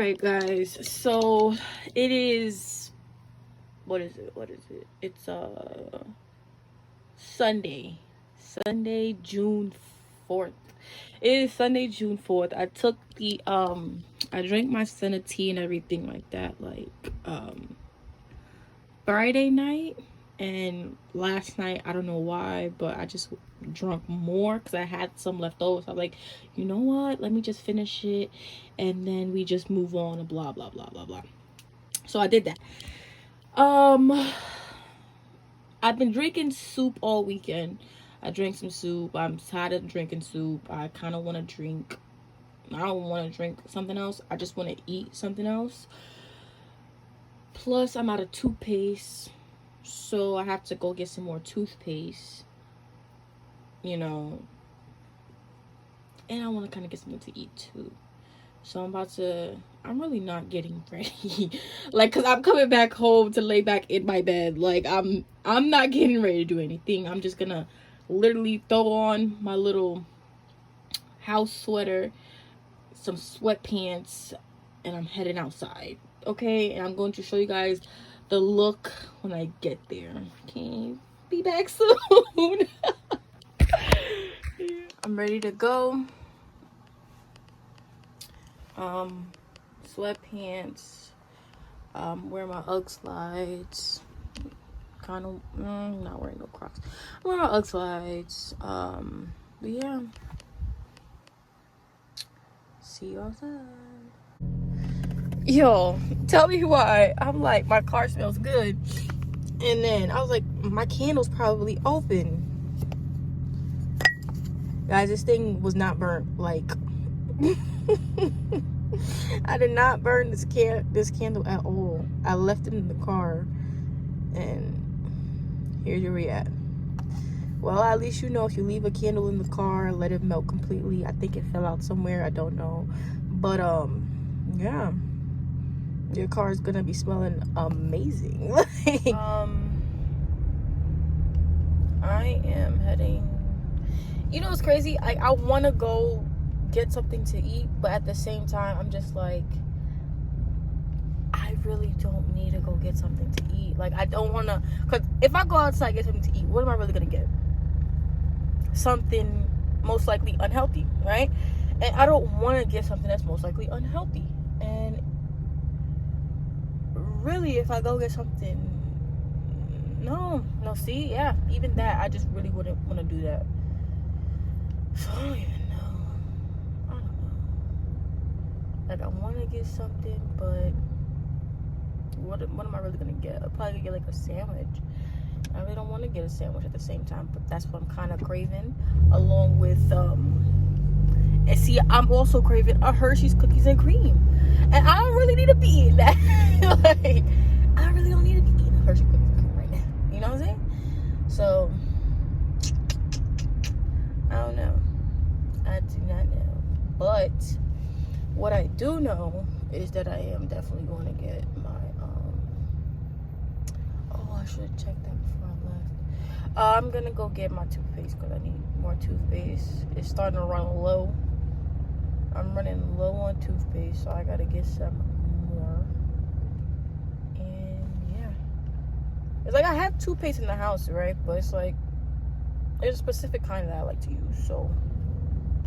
right, guys, so it is, what is it, it's Sunday, June 4th. It is Sunday, June 4th. I took the I drank my senna tea and everything like that, like Friday night, and last night, I don't know why, but I just drunk more because I had some left over. So I'm like, you know what, let me just finish it and then we just move on and blah blah blah blah blah. So I did that. I've been drinking soup all weekend. I drank some soup. I'm tired of drinking soup. I kind of want to drink, I don't want to drink something else, I just want to eat something else. Plus, I'm out of toothpaste, so I have to go get some more toothpaste, you know. And I want to kind of get something to eat too. So I'm really not getting ready. Like, cause I'm coming back home to lay back in my bed. Like, I'm not getting ready to do anything. I'm just gonna literally throw on my little house sweater, some sweatpants, and I'm heading outside. Okay, and I'm going to show you guys the look when I get there. Okay, be back soon. I'm ready to go. Sweatpants, wearing my Ugg slides, kind of not wearing no Crocs. I'm wearing my Ugg slides. But yeah, see you outside. Yo, tell me why I'm like, my car smells good, and then I was like, my candle's probably open. Guys, this thing was not burnt. Like, I did not burn this candle at all. I left it in the car, and here's your react. Well, at least you know, if you leave a candle in the car, let it melt completely. I think it fell out somewhere, I don't know, but yeah, your car is gonna be smelling amazing. I am heading, you know what's crazy, I want to go get something to eat, but at the same time, I'm just like, I really don't need to go get something to eat. Like, I don't want to, because if I go outside and get something to eat, what am I really going to get? Something most likely unhealthy, right? And I don't want to get something that's most likely unhealthy. And really, if I go get something, no, see, yeah, even that, I just really wouldn't want to do that. So I don't even know. I don't know. Like, I want to get something, but what am I really gonna get? I'll probably get like a sandwich. I really don't want to get a sandwich at the same time, but that's what I'm kind of craving, along with and see, I'm also craving a Hershey's cookies and cream, and I don't really need to be eating that. Like, I really don't need to be eating a Hershey's cookies and cream right now. You know what I'm saying? So I don't know. I do not know. But what I do know is that I am definitely going to get my oh, I should have checked that before I left. I'm gonna go get my toothpaste because I need more toothpaste. It's starting to run low. I'm running low on toothpaste, so I gotta get some more. And yeah, it's like I have toothpaste in the house, right? But it's like, there's a specific kind that I like to use. So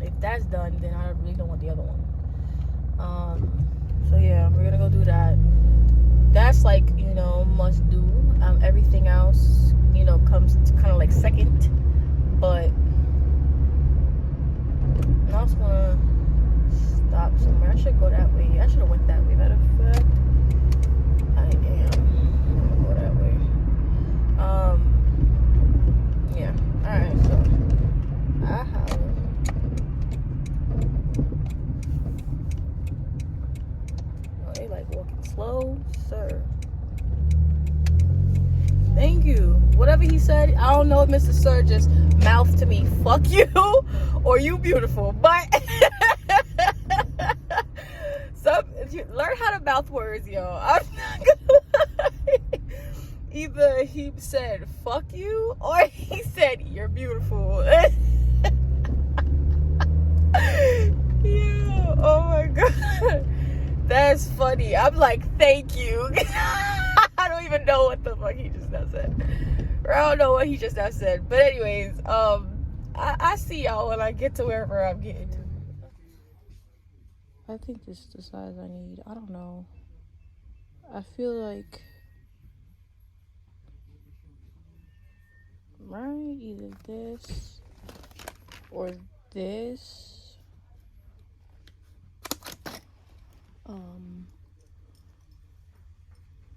if that's done, then I really don't want the other one. So yeah, we're gonna go do that. That's like, you know, must do. Everything else, you know, comes to kind of like second. But I also wanna stop somewhere. I should go that way. I should have went that way. Matter of fact, I'm gonna go that way. Yeah. All right. So oh, they like walking slow, sir. Thank you. Whatever he said, I don't know if Mr. Sir just mouthed to me, fuck you, or you beautiful, but learn how to mouth words, yo. I'm not gonna lie. Either he said fuck you, or he said you're beautiful. Yeah, oh my god. That's funny. I'm like, thank you. I don't even know what the fuck he just now said. Or I don't know what he just now said. But anyways, I see y'all when I get to wherever I'm getting to. I think this is the size I need. I don't know. I feel like, right, either this or this.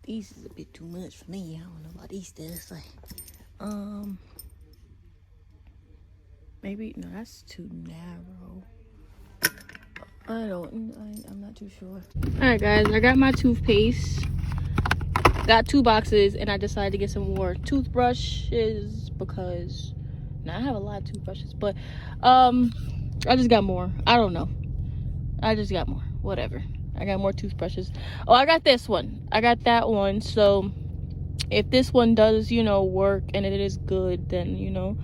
These is a bit too much for me. I don't know about these things. Like, maybe no, that's too narrow. I'm not too sure. All right, guys, I got my toothpaste. Got 2 boxes, and I decided to get some more toothbrushes because now I have a lot of toothbrushes, but I just got more. I don't know. I just got more. Whatever. I got more toothbrushes. Oh, I got this one. I got that one. So if this one does, you know, work and it is good, then, you know,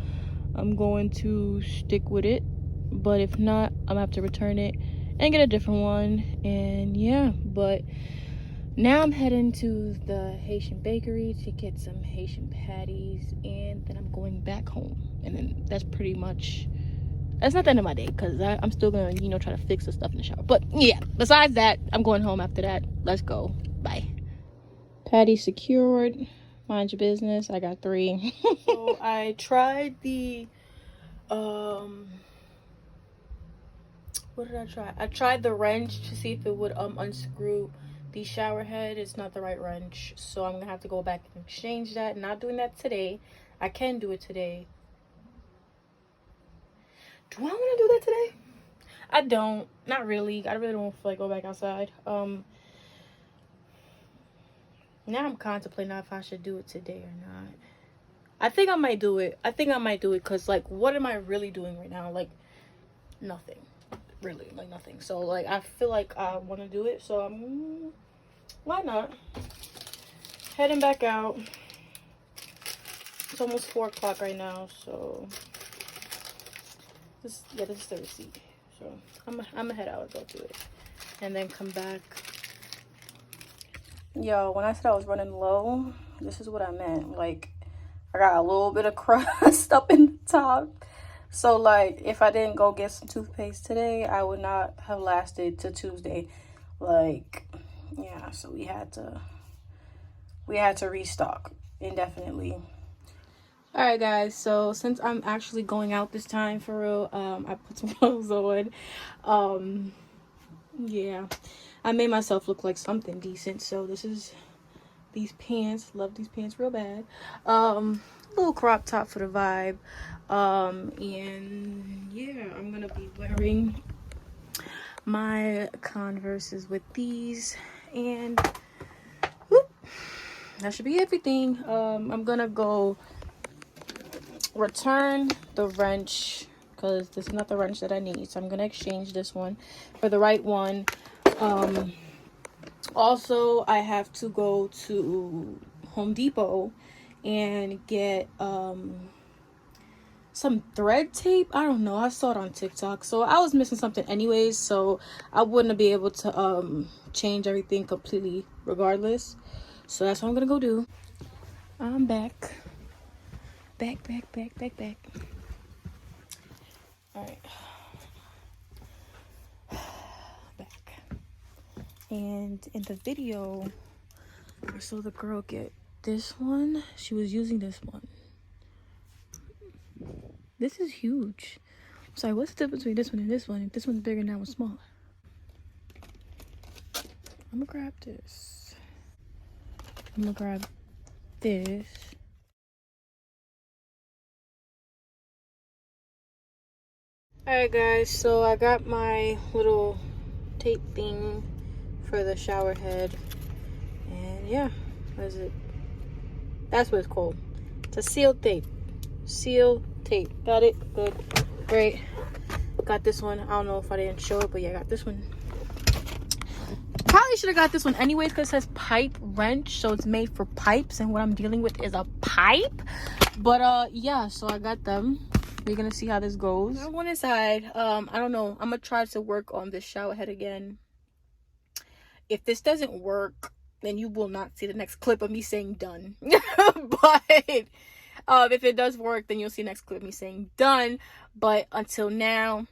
I'm going to stick with it. But if not, I'm gonna have to return it and get a different one. And yeah, but now I'm heading to the Haitian bakery to get some Haitian patties, and then I'm going back home. And then that's pretty much, that's not the end of my day, because I'm still gonna, you know, try to fix the stuff in the shower. But yeah, besides that, I'm going home after that. Let's go. Bye. Patty secured. Mind your business. I got 3. So I tried the what did I try? I tried the wrench to see if it would unscrew the shower head. It's not the right wrench, so I'm gonna have to go back and exchange that. Not doing that today. I can do it today. Do I want to do that today? I don't. Not really. I really don't feel like go back outside. Now I'm contemplating if I should do it today or not. I think I might do it. Because, like, what am I really doing right now? Like, nothing. Really, like, nothing. So, like, I feel like I want to do it. So, why not? Heading back out. It's almost 4 o'clock right now. So, this is the receipt. So, I'm gonna head out and go do it. And then come back. Yo, when I said I was running low, this is what I meant. Like, I got a little bit of crust up in the top. So, like, if I didn't go get some toothpaste today, I would not have lasted to Tuesday. Like, yeah, so we had to restock indefinitely. All right, guys, so since I'm actually going out this time for real, I put some clothes on. Yeah, I made myself look like something decent. So this is these pants. Love these pants real bad. Little crop top for the vibe. And yeah, I'm gonna be wearing my Converses with these, and whoop, that should be everything. I'm gonna go return the wrench because this is not the wrench that I need, so I'm gonna exchange this one for the right one. Also, I have to go to Home Depot and get some thread tape. I don't know, I saw it on TikTok, so I was missing something anyways, so I wouldn't be able to change everything completely regardless. So that's what I'm gonna go do. I'm back. All right, back. And in the video, I saw the girl get this one. She was using this one. This is huge. I'm sorry, what's the difference between this one and this one? If this one's bigger and that one's smaller. I'm gonna grab this. I'm gonna grab this. Alright guys, so I got my little tape thing for the shower head. And yeah, what is it? That's what it's called. It's a seal tape. Seal tape. Got it? Good. Great. Got this one. I don't know if I didn't show it, but yeah, I got this one. Probably should have got this one anyways because it says pipe wrench, so it's made for pipes, and what I'm dealing with is a pipe. But yeah, so I got them. We're gonna see how this goes. I went inside. I don't know. I'm gonna try to work on this shower head again. if this doesn't work, then you will not see the next clip of me saying done. But if it does work, then you'll see the next clip of me saying done. But until now,